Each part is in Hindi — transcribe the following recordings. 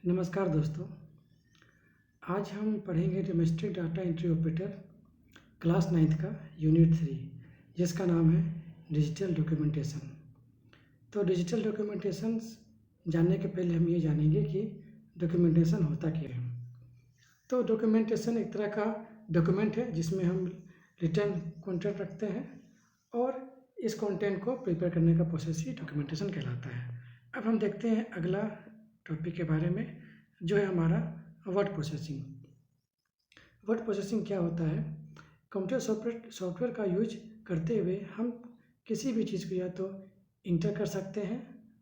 नमस्कार दोस्तों। आज हम पढ़ेंगे domestic data entry operator class 9th का यूनिट 3 जिसका नाम है डिजिटल डॉक्यूमेंटेशन। तो डिजिटल डॉक्यूमेंटेशन जानने के पहले हम ये जानेंगे कि डॉक्यूमेंटेशन होता क्या है। तो डॉक्यूमेंटेशन एक तरह का डॉक्यूमेंट है जिसमें हम रिटर्न कंटेंट रखते हैं और इस कंटेंट को प्रिपेयर करने का प्रोसेस ही डॉक्यूमेंटेशन कहलाता है। अब हम देखते हैं अगला टॉपिक के बारे में, जो है हमारा वर्ड प्रोसेसिंग। वर्ड प्रोसेसिंग क्या होता है? कंप्यूटर सॉफ्टवेयर का यूज करते हुए हम किसी भी चीज़ को या तो इंटर कर सकते हैं,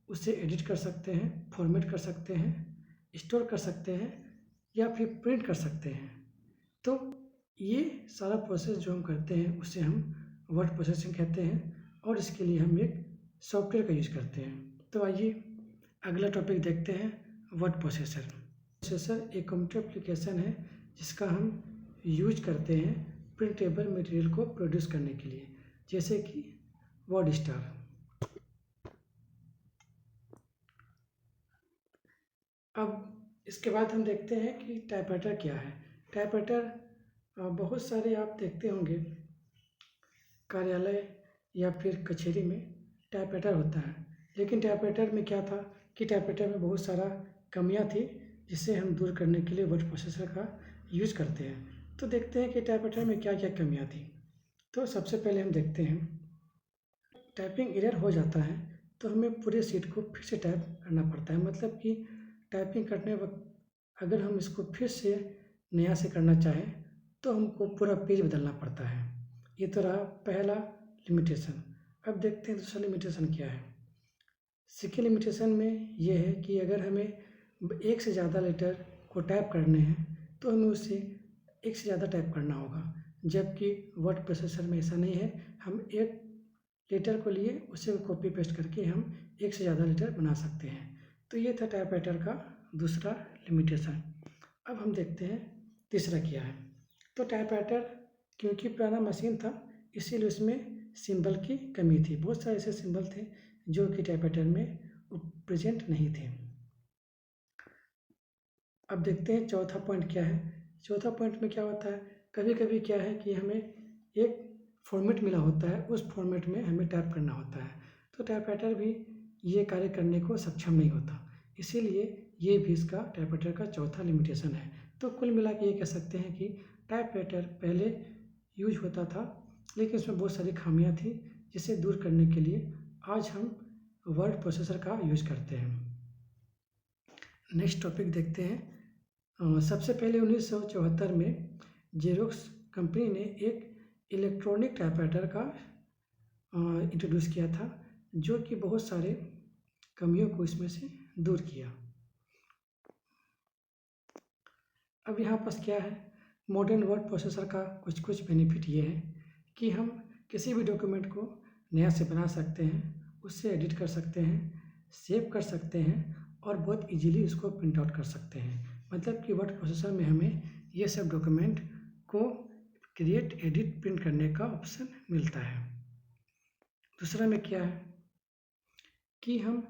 उससे एडिट कर सकते हैं, फॉर्मेट कर सकते हैं, स्टोर कर सकते हैं या फिर प्रिंट कर सकते हैं। तो ये सारा प्रोसेस जो हम करते हैं उसे हम वर्ड प्रोसेसिंग कहते हैं और इसके लिए हम एक सॉफ्टवेयर का यूज करते हैं। तो आइए अगला टॉपिक देखते हैं, वर्ड प्रोसेसर। प्रोसेसर एक कंप्यूटर एप्लीकेशन है जिसका हम यूज करते हैं प्रिंटेबल मटेरियल को प्रोड्यूस करने के लिए, जैसे कि वर्ड स्टार। अब इसके बाद हम देखते हैं कि टाइपराइटर क्या है। टाइपराइटर बहुत सारे आप देखते होंगे कार्यालय या फिर कचहरी में टाइपराइटर होता है, लेकिन टाइपराइटर में क्या था कि टाइपराइटर में बहुत सारा कमियां थी जिसे हम दूर करने के लिए वर्ड प्रोसेसर का यूज करते हैं। तो देखते हैं कि टाइपराइटर में क्या क्या कमियां थी। तो सबसे पहले हम देखते हैं, टाइपिंग एरर हो जाता है तो हमें पूरे सीट को फिर से टाइप करना पड़ता है। मतलब कि टाइपिंग करने वक्त अगर हम इसको फिर से नया से करना चाहें तो हमको पूरा पेज बदलना पड़ता है। ये तो रहा पहला लिमिटेशन। अब देखते हैं दूसरा लिमिटेशन क्या है। सेकेंड लिमिटेशन में यह है कि अगर हमें एक से ज़्यादा लेटर को टाइप करने हैं तो हमें उससे एक से ज़्यादा टाइप करना होगा, जबकि वर्ड प्रोसेसर में ऐसा नहीं है। हम एक लेटर को लिए उसे कॉपी पेस्ट करके हम एक से ज़्यादा लेटर बना सकते हैं। तो ये था टाइपराइटर का दूसरा लिमिटेशन। अब हम देखते हैं तीसरा क्या है। तो टाइपराइटर क्योंकि पुराना मशीन था इसीलिए उसमें सिंबल की कमी थी। बहुत सारे ऐसे सिंबल थे जो कि टाइपराइटर में प्रेजेंट नहीं थे। अब देखते हैं चौथा पॉइंट क्या है। चौथा पॉइंट में क्या होता है, कभी कभी क्या है कि हमें एक फॉर्मेट मिला होता है, उस फॉर्मेट में हमें टाइप करना होता है, तो टाइपराइटर भी ये कार्य करने को सक्षम नहीं होता। इसीलिए ये भी इसका टाइपराइटर का चौथा लिमिटेशन है। तो कुल मिला के ये कह सकते हैं कि टाइपराइटर पहले यूज होता था लेकिन इसमें बहुत सारी खामियां थी जिसे दूर करने के लिए आज हम वर्ड प्रोसेसर का यूज करते हैं। नेक्स्ट टॉपिक देखते हैं। सबसे पहले 1974 में जेरोक्स कंपनी ने एक इलेक्ट्रॉनिक टाइपराइटर का इंट्रोड्यूस किया था जो कि बहुत सारे कमियों को इसमें से दूर किया। अब यहाँ पास क्या है, मॉडर्न वर्ड प्रोसेसर का कुछ बेनिफिट ये है कि हम किसी भी डॉक्यूमेंट को नया से बना सकते हैं, उससे एडिट कर सकते हैं, सेव कर सकते हैं और बहुत इजीली उसको प्रिंट आउट कर सकते हैं। मतलब कि वर्ड प्रोसेसर में हमें ये सब डॉक्यूमेंट को क्रिएट, एडिट, प्रिंट करने का ऑप्शन मिलता है। दूसरा में क्या है कि हम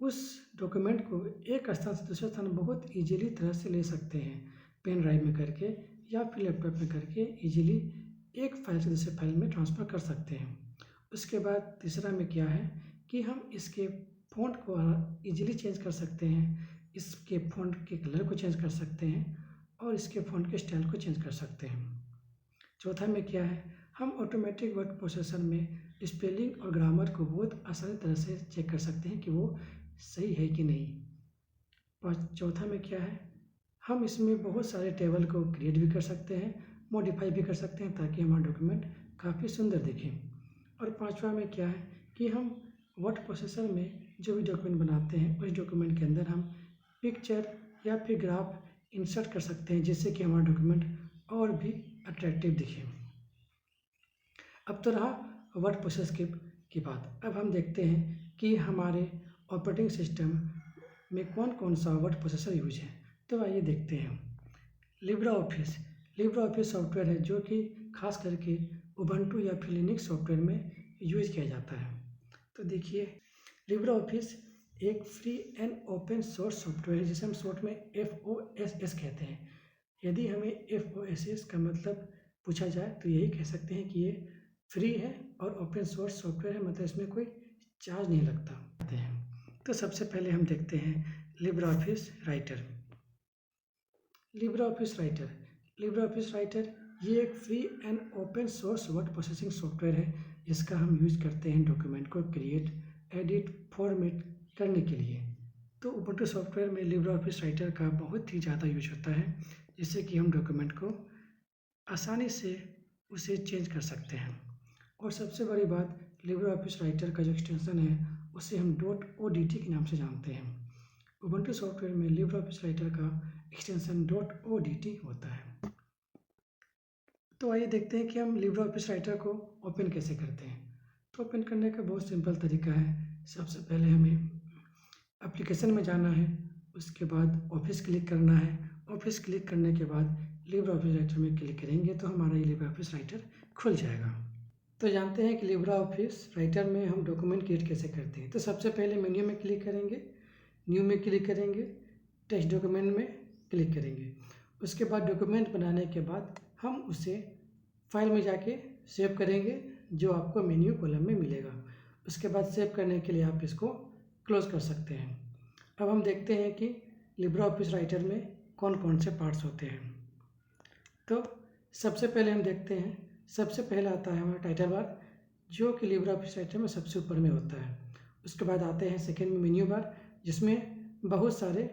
उस डॉक्यूमेंट को एक स्थान से दूसरे स्थान बहुत इजीली तरह से ले सकते हैं, पेन ड्राइव में करके या फिर लैपटॉप में करके इजीली एक फाइल से दूसरे फाइल में ट्रांसफ़र कर सकते हैं। उसके बाद तीसरा में क्या है कि हम इसके फ़ॉन्ट को इजीली चेंज कर सकते हैं, इसके फ़ॉन्ट के कलर को चेंज कर सकते हैं और इसके फ़ॉन्ट के स्टाइल को चेंज कर सकते हैं। चौथा में क्या है, हम ऑटोमेटिक वर्ड प्रोसेसर में स्पेलिंग और ग्रामर को बहुत आसानी तरह से चेक कर सकते हैं कि वो सही है कि नहीं। चौथा में क्या है, हम इसमें बहुत सारे टेबल को क्रिएट भी कर सकते हैं, मॉडिफाई भी कर सकते हैं ताकि हमारा डॉक्यूमेंट काफ़ी सुंदर दिखे। और पांचवा में क्या है कि हम वर्ड प्रोसेसर में जो भी डॉक्यूमेंट बनाते हैं उस डॉक्यूमेंट के अंदर हम पिक्चर या फिर ग्राफ इंसर्ट कर सकते हैं जिससे कि हमारा डॉक्यूमेंट और भी अट्रैक्टिव दिखे। अब तो रहा वर्ड प्रोसेस की बात। अब हम देखते हैं कि हमारे ऑपरेटिंग सिस्टम में कौन कौन सा वर्ड प्रोसेसर यूज है। तो आइए देखते हैं। लिब्रा ऑफिस सॉफ्टवेयर है जो कि खास करके उबंटू या फिर लिनक्स सॉफ्टवेयर में यूज किया जाता है। तो देखिए लिब्रा ऑफिस एक free and open source software है जिसे हम शॉर्ट में FOSS कहते हैं। यदि हमें FOSS का मतलब पूछा जाए तो यही कह सकते हैं कि ये फ्री है और ओपन सोर्स सॉफ्टवेयर है, मतलब इसमें कोई चार्ज नहीं लगता। तो सबसे पहले हम देखते हैं Libre office writer. Libre office writer ये एक free and open source word processing software है जिसका हम यूज करते हैं डॉक्यूमेंट को क्रिएट, एडिट, फॉर्मेट करने के लिए। तो उबुंटू सॉफ्टवेयर में लिब्रे ऑफिस राइटर का बहुत ही ज़्यादा यूज होता है, जिससे कि हम डॉक्यूमेंट को आसानी से उसे चेंज कर सकते हैं। और सबसे बड़ी बात, लिब्रे ऑफिस राइटर का जो एक्सटेंशन है उसे हम .odt के नाम से जानते हैं। उबुंटू सॉफ्टवेयर में लिब्रे ऑफिस राइटर का एक्सटेंशन .odt होता है। तो आइए देखते हैं कि हम लिब्रे ऑफिस राइटर को ओपन कैसे करते हैं। तो ओपन करने का बहुत सिंपल तरीका है। सबसे पहले हमें एप्लीकेशन में जाना है, उसके बाद ऑफिस क्लिक करना है। ऑफिस क्लिक करने के बाद लिब्रे ऑफिस राइटर में क्लिक करेंगे तो हमारा ये लिब्रे ऑफिस राइटर खुल जाएगा। तो जानते हैं कि लिब्रे ऑफिस राइटर में हम डॉक्यूमेंट क्रिएट कैसे करते हैं। तो सबसे पहले मेन्यू में क्लिक करेंगे, न्यू में क्लिक करेंगे, टेक्स्ट डॉक्यूमेंट में क्लिक करेंगे। उसके बाद डॉक्यूमेंट बनाने के बाद हम उसे फाइल में जाके सेव करेंगे, जो आपको मेन्यू कॉलम में मिलेगा। उसके बाद सेव करने के लिए आप इसको क्लोज कर सकते हैं। अब हम देखते हैं कि लिब्रे ऑफिस राइटर में कौन कौन से पार्ट्स होते हैं। तो सबसे पहले हम देखते हैं, सबसे पहला आता है हमारा टाइटल बार, जो कि लिब्रे ऑफिस राइटर में सबसे ऊपर में होता है। उसके बाद आते हैं सेकेंड में मेन्यू बार, जिसमें बहुत सारे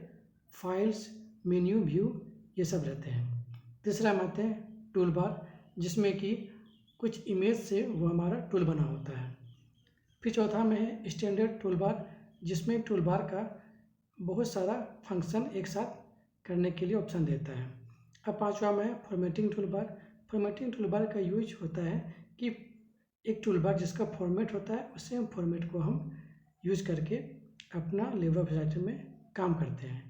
फाइल्स, मेन्यू, व्यू ये सब रहते हैं। तीसरा में आते हैं टूल बार, जिसमें कि कुछ इमेज से वो हमारा टूल बना होता है। फिर चौथा में है स्टैंडर्ड टूल बार, जिसमें टूल बार का बहुत सारा फंक्शन एक साथ करने के लिए ऑप्शन देता है। अब पांचवा में है formatting tool bar. Formatting tool bar का यूज होता है कि एक टूल बार जिसका फॉर्मेट होता है, उससे हम फॉर्मेट को हम यूज करके अपना लिब्रे ऑफिस राइटर में काम करते हैं।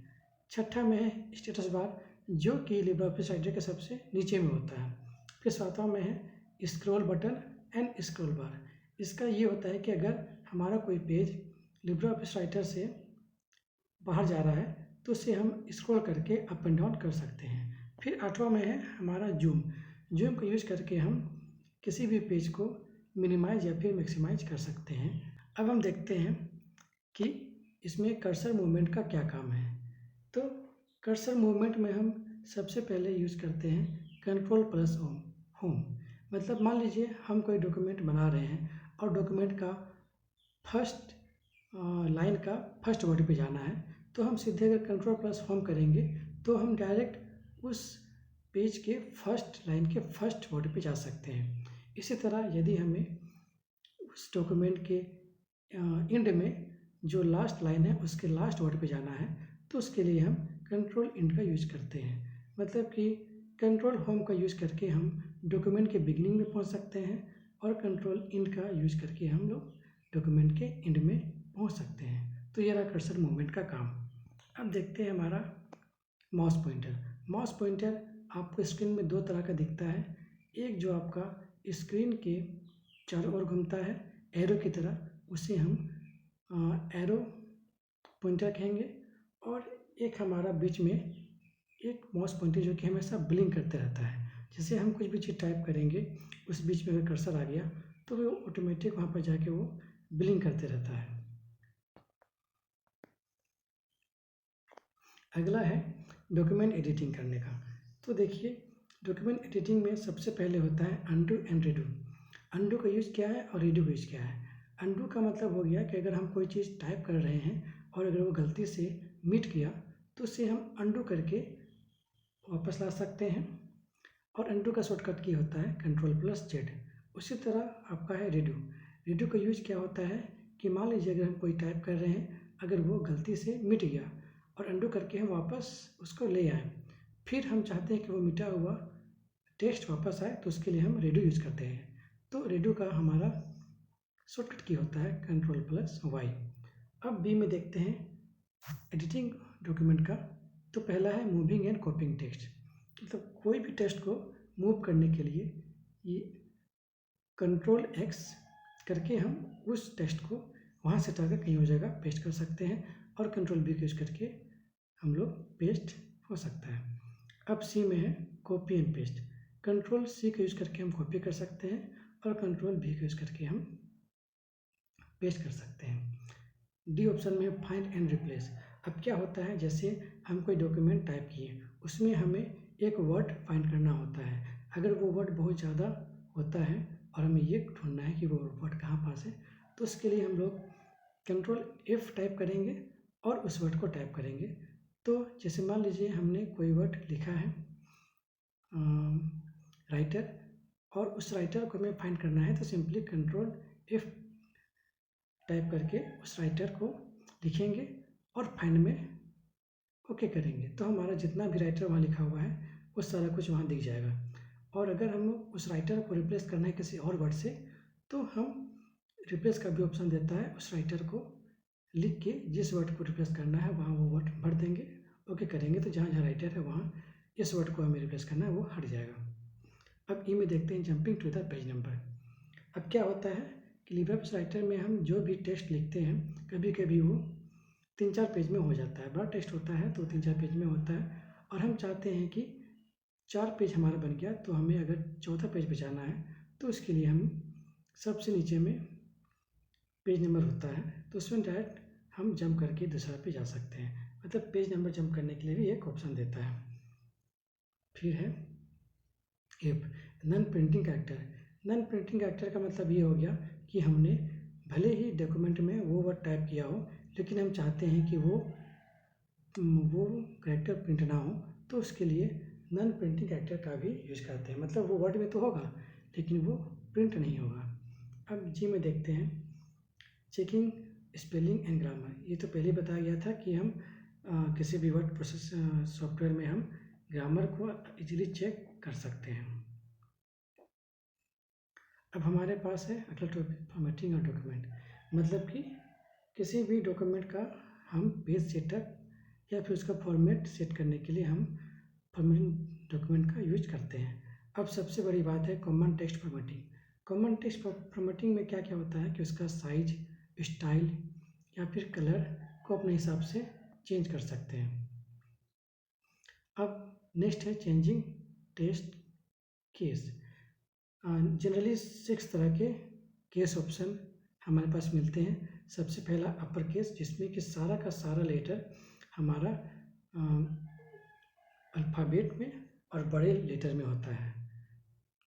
छठा में है स्टेटस बार, जो कि लिब्रे ऑफिस राइटर के सबसे नीचे में होता है। फिर सातवां में है स्क्रॉल बटन एंड स्क्रॉल बार। इसका ये होता है कि अगर हमारा कोई पेज लिब्रे ऑफिस राइटर से बाहर जा रहा है तो उसे हम स्क्रॉल करके अप एंड डाउन कर सकते हैं। फिर आठवां में है हमारा जूम का यूज करके हम किसी भी पेज को मिनिमाइज या फिर मैक्सिमाइज कर सकते हैं। अब हम देखते हैं कि इसमें कर्सर मूवमेंट का क्या काम है। तो कर्सर मूवमेंट में हम सबसे पहले यूज करते हैं Ctrl+ होम। मतलब मान लीजिए हम कोई डॉक्यूमेंट बना रहे हैं और डॉक्यूमेंट का फर्स्ट लाइन का फर्स्ट वर्ड पे जाना है, तो हम सीधे अगर Ctrl+ होम करेंगे तो हम डायरेक्ट उस पेज के फर्स्ट लाइन के फर्स्ट वर्ड पे जा सकते हैं। इसी तरह यदि हमें उस डॉक्यूमेंट के एंड में जो लास्ट लाइन है उसके लास्ट वर्ड पे जाना है, तो उसके लिए हम कंट्रोल इंड का यूज करते हैं। मतलब कि कंट्रोल होम का यूज करके हम डॉक्यूमेंट के बिगिनिंग में पहुंच सकते हैं और कंट्रोल इंड का यूज करके हम लोग डॉक्यूमेंट के एंड में पहुंच सकते हैं। तो ये रहा कर्सर मूवमेंट का काम। अब देखते हैं हमारा माउस पॉइंटर। माउस पॉइंटर आपको स्क्रीन में दो तरह का दिखता है। एक जो आपका स्क्रीन के चारों ओर घूमता है एरो की तरह, उसे हम एरो पॉइंटर कहेंगे। और एक हमारा बीच में एक माउस पॉइंटर जो कि हमेशा ब्लिंक करते रहता है। जैसे हम कुछ भी चीज़ टाइप करेंगे, उस बीच में अगर कर्सर आ गया तो वो ऑटोमेटिक वहाँ पर जाके वो ब्लिंक करते रहता है। अगला है डॉक्यूमेंट एडिटिंग करने का। तो देखिए, डॉक्यूमेंट एडिटिंग में सबसे पहले होता है अनडू एंड रीडू। अनडू का यूज़ क्या है और रीडू का यूज़ क्या है। अनडू का मतलब हो गया कि अगर हम कोई चीज़ टाइप कर रहे हैं और अगर वो गलती से मिट गया तो उसे हम अनडू करके वापस ला सकते हैं। और अनडू का शॉर्टकट की होता है Ctrl+Z। उसी तरह आपका है रीडू। रीडू का यूज क्या होता है कि मान लीजिए अगर हम कोई टाइप कर रहे हैं, अगर वो गलती से मिट गया और अनडू करके हम वापस उसको ले आए, फिर हम चाहते हैं कि वो मिटा हुआ टेक्स्ट वापस आए, तो उसके लिए हम रीडू यूज करते हैं। तो रीडू का हमारा शॉर्टकट की होता है Ctrl+Y। अब बी में देखते हैं एडिटिंग डॉक्यूमेंट का। तो पहला है मूविंग एंड कॉपिंग टेक्स्ट। मतलब कोई भी टेक्स्ट को मूव करने के लिए ये Ctrl+X करके हम उस टेक्स्ट को वहाँ से हटाकर कहीं और जगह पेस्ट कर सकते हैं और कंट्रोल बी का यूज़ करके हम लोग पेस्ट हो सकता है। अब सी में है copy and paste. Control C का यूज़ करके हम कॉपी कर सकते हैं और कंट्रोल बी का यूज़ करके हम पेस्ट कर सकते हैं। डी ऑप्शन में है फाइंड एंड रिप्लेस। अब क्या होता है, जैसे हम कोई डॉक्यूमेंट टाइप किए, उसमें हमें एक वर्ड फाइंड करना होता है। अगर वो वर्ड बहुत ज़्यादा होता है और हमें ये ढूंढना है कि वो वर्ड कहाँ पास है, तो उसके लिए हम लोग कंट्रोल F टाइप करेंगे और उस वर्ड को टाइप करेंगे। तो जैसे मान लीजिए हमने कोई वर्ड लिखा है राइटर, और उस राइटर को हमें फाइंड करना है, तो सिंपली कंट्रोल F टाइप करके उस राइटर को लिखेंगे और फाइंड में ओके करेंगे, तो हमारा जितना भी राइटर वहाँ लिखा हुआ है वो सारा कुछ वहाँ दिख जाएगा। और अगर हम उस राइटर को रिप्लेस करना है किसी और वर्ड से, तो हम रिप्लेस का भी ऑप्शन देता है। उस राइटर को लिख के जिस वर्ड को रिप्लेस करना है वहाँ वो वर्ड भर देंगे, ओके करेंगे, तो जहाँ जहाँ राइटर है वहाँ इस वर्ड को हमें रिप्लेस करना है वो हट जाएगा। अब ई में देखते हैं jumping to the page number. अब क्या होता है कि लिब्रियोफिस राइटर में हम जो भी टेक्स्ट लिखते हैं, कभी कभी वो 3-4 पेज में हो जाता है। बड़ा टेक्स्ट होता है तो 3-4 पेज में होता है, और हम चाहते हैं कि 4 पेज हमारा बन गया, तो हमें अगर चौथा पेज बचाना है तो उसके लिए हम सबसे नीचे में पेज नंबर होता है, तो उसमें डायरेक्ट हम जंप करके दूसरा पे जा सकते हैं। मतलब पेज नंबर जंप करने के लिए भी एक ऑप्शन देता है। फिर है F non printing character. Non printing character का मतलब ये हो गया कि हमने भले ही डॉक्यूमेंट में वो वर्ड टाइप किया हो, लेकिन हम चाहते हैं कि वो कैरेक्टर प्रिंट ना हो, तो उसके लिए नॉन प्रिंटिंग कैरेक्टर का भी यूज करते हैं। मतलब वो वर्ड में तो होगा लेकिन वो प्रिंट नहीं होगा। अब जी में देखते हैं चेकिंग स्पेलिंग एंड ग्रामर। ये तो पहले बताया गया था कि हम किसी भी वर्ड प्रोसेस सॉफ्टवेयर में हम ग्रामर को इजीली चेक कर सकते हैं। अब हमारे पास है अगला टॉपिक फॉर्मेटिंग और डॉक्यूमेंट। मतलब कि किसी भी डॉक्यूमेंट का हम पेज सेटअप या फिर उसका फॉर्मेट सेट करने के लिए हम फॉर्मेटिंग डॉक्यूमेंट का यूज करते हैं। अब सबसे बड़ी बात है common text formatting. Common text formatting में क्या क्या होता है कि उसका साइज, स्टाइल या फिर कलर को अपने हिसाब से चेंज कर सकते हैं। अब नेक्स्ट है चेंजिंग टेक्स्ट केस। जनरली 6 तरह के केस ऑप्शन हमारे पास मिलते हैं। सबसे पहला अपर केस, जिसमें कि सारा का सारा लेटर हमारा अल्फ़ाबेट में और बड़े लेटर में होता है।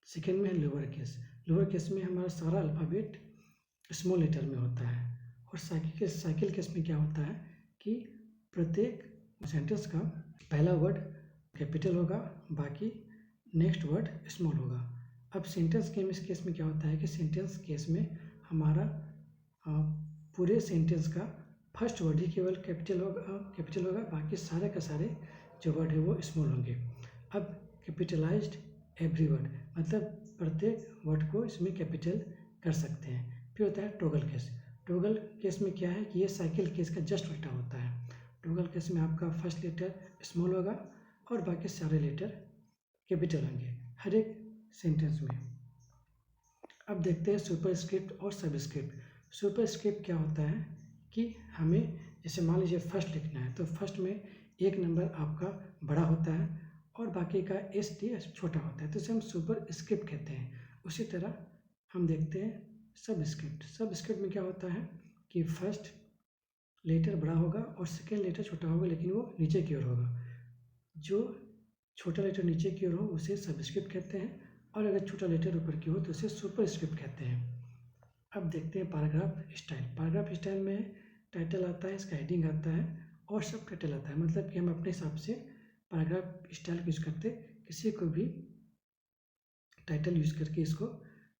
सेकेंड में है लोअर केस। लोअर केस में हमारा सारा अल्फ़ाबेट स्मॉल लेटर में होता है। और साइकिल केस में क्या होता है कि प्रत्येक सेंटेंस का पहला वर्ड कैपिटल होगा, बाकी नेक्स्ट वर्ड स्मॉल होगा। अब सेंटेंस केस में क्या होता है कि सेंटेंस केस में हमारा पूरे सेंटेंस का फर्स्ट वर्ड ही केवल कैपिटल होगा, बाकी सारे का सारे जो वर्ड है वो स्मॉल होंगे। अब कैपिटलाइज्ड एवरी वर्ड, मतलब प्रत्येक वर्ड को इसमें कैपिटल कर सकते हैं। फिर होता है टॉगल केस। टॉगल केस में क्या है कि ये साइकिल केस का जस्ट उल्टा होता है। टॉगल केस में आपका फर्स्ट लेटर स्मॉल होगा और बाकी सारे लेटर कैपिटल होंगे हर एक सेंटेंस में। अब देखते हैं सुपरस्क्रिप्ट और सबस्क्रिप्ट। सुपरस्क्रिप्ट क्या होता है कि हमें जैसे मान लीजिए फर्स्ट लिखना है, तो फर्स्ट में एक नंबर आपका बड़ा होता है और बाकी का एस छोटा होता है, तो इसे हम सुपरस्क्रिप्ट कहते हैं। उसी तरह हम देखते हैं सबस्क्रिप्ट। सबस्क्रिप्ट में क्या होता है कि फर्स्ट लेटर बड़ा होगा और सेकेंड लेटर छोटा होगा, लेकिन वो नीचे की ओर होगा। जो छोटा लेटर नीचे की ओर हो उसे सबस्क्रिप्ट कहते हैं, और अगर छोटा लेटर ऊपर की हो तो उसे सुपरस्क्रिप्ट कहते हैं। अब देखते हैं पैराग्राफ स्टाइल। पैराग्राफ स्टाइल में टाइटल आता है, इसका हेडिंग आता है और सब टाइटल आता है। मतलब कि हम अपने हिसाब से पैराग्राफ स्टाइल यूज़ करते किसी को भी टाइटल यूज़ करके इसको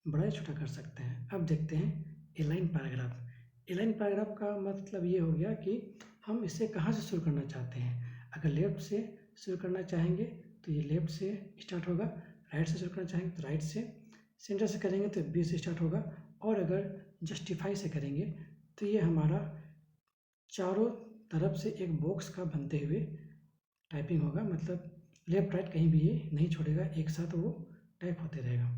बड़ा या छोटा कर सकते हैं। अब देखते हैं एलाइन पैराग्राफ। एलाइन पैराग्राफ का मतलब ये हो गया कि हम इसे कहाँ से शुरू करना चाहते हैं। अगर लेफ्ट से शुरू करना चाहेंगे तो ये लेफ्ट से स्टार्ट होगा, राइट से शुरू करना चाहेंगे तो राइट से, सेंटर से करेंगे तो बी से स्टार्ट होगा, और अगर जस्टिफाई से करेंगे तो ये हमारा चारों तरफ से एक बॉक्स का बनते हुए टाइपिंग होगा। मतलब लेफ्ट राइट कहीं भी ये नहीं छोड़ेगा, एक साथ वो टाइप होते रहेगा।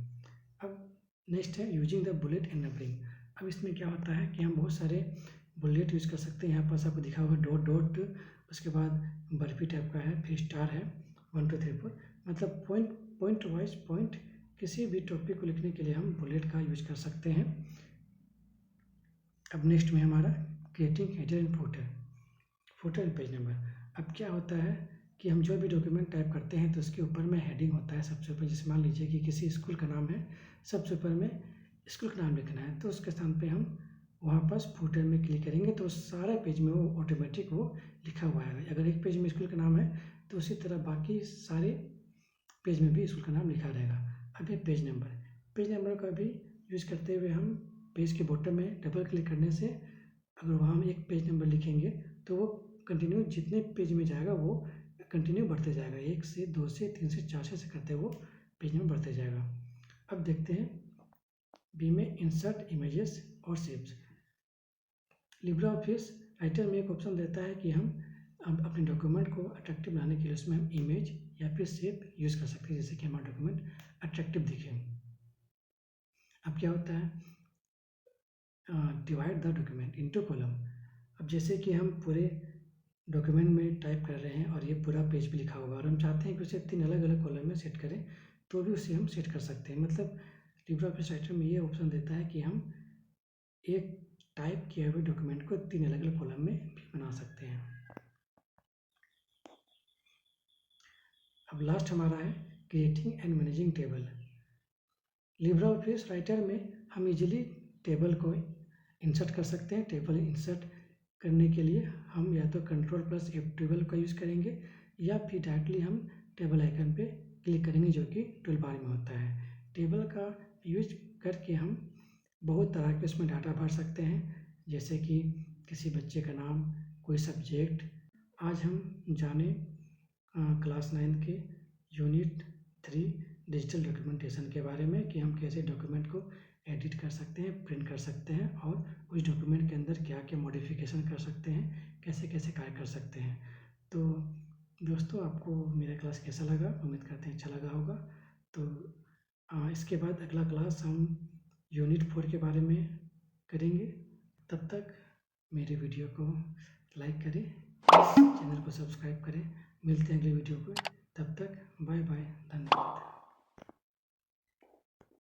अब नेक्स्ट है using the bullet and numbering. अब इसमें क्या होता है कि हम बहुत सारे बुलेट यूज़ कर सकते हैं। यहाँ पास आपको दिखा होगा डॉट डॉट, उसके बाद बर्फी टाइप का है, फिर स्टार है, 1 2 3 4, मतलब पॉइंट वाइज पॉइंट किसी भी टॉपिक को लिखने के लिए हम बुलेट का यूज कर सकते हैं। अब नेक्स्ट में हमारा creating header and footer and page number. अब क्या होता है कि हम जो भी डॉक्यूमेंट टाइप करते हैं तो उसके ऊपर में हेडिंग होता है सबसे ऊपर। जैसे मान लीजिए कि किसी स्कूल का नाम है, सबसे ऊपर में स्कूल का नाम लिखना है, तो उसके स्थान पे हम वहाँ पास फुटर में क्लिक करेंगे तो सारे पेज में वो ऑटोमेटिक वो लिखा हुआ है। अगर एक पेज में स्कूल का नाम है तो उसी तरह बाकी सारे पेज में भी स्कूल का नाम लिखा रहेगा। अब ये पेज नंबर का भी यूज़ करते हुए हम पेज के बॉटम में डबल क्लिक करने से अगर वहाँ हम एक पेज नंबर लिखेंगे तो वो कंटिन्यू जितने पेज में जाएगा वो कंटिन्यू बढ़ते जाएगा, 1 से 2 से 3 से 4 से करते वो पेज नंबर बढ़ते जाएगा। अब देखते हैं बी में इंसर्ट इमेजेस और शेप्स। लिब्रा ऑफिस राइटर में एक ऑप्शन देता है कि हम अपने डॉक्यूमेंट को अट्रैक्टिव बनाने के लिए उसमें हम इमेज या फिर शेप यूज़ कर सकते हैं, जैसे कि हमारा डॉक्यूमेंट अट्रैक्टिव दिखे। अब क्या होता है divide the document into column. अब जैसे कि हम पूरे डॉक्यूमेंट में टाइप कर रहे हैं और ये पूरा पेज भी लिखा होगा और हम चाहते हैं कि उसे 3 अलग अलग कॉलम में सेट करें, तो भी उसे हम सेट कर सकते हैं। मतलब लिब्रा ऑफिस राइटर में ये ऑप्शन देता है कि हम एक टाइप किए हुए डॉक्यूमेंट को 3 अलग अलग कॉलम में भी बना सकते हैं। अब लास्ट हमारा है creating and managing table. Libra office writer में हम इजीली टेबल को इंसर्ट कर सकते हैं। टेबल इंसर्ट करने के लिए हम या तो Ctrl+F12 का यूज़ करेंगे या फिर डायरेक्टली हम टेबल आइकन पे क्लिक करेंगे जो कि टूल बार में होता है। टेबल का यूज करके हम बहुत तरह के उसमें डाटा भर सकते हैं, जैसे कि किसी बच्चे का नाम, कोई सब्जेक्ट। आज हम जाने क्लास 9 के यूनिट 3 डिजिटल डॉक्यूमेंटेशन के बारे में कि हम कैसे डॉक्यूमेंट को एडिट कर सकते हैं, प्रिंट कर सकते हैं और उस डॉक्यूमेंट के अंदर क्या क्या मॉडिफिकेशन कर सकते हैं, कैसे कैसे कार्य कर सकते हैं। तो दोस्तों आपको मेरा क्लास कैसा लगा, उम्मीद करते हैं अच्छा लगा होगा। तो इसके बाद अगला क्लास हम यूनिट 4 के बारे में करेंगे। तब तक मेरे वीडियो को लाइक करें, चैनल को सब्सक्राइब करें। मिलते हैं अगले वीडियो को, तब तक बाय बाय, धन्यवाद।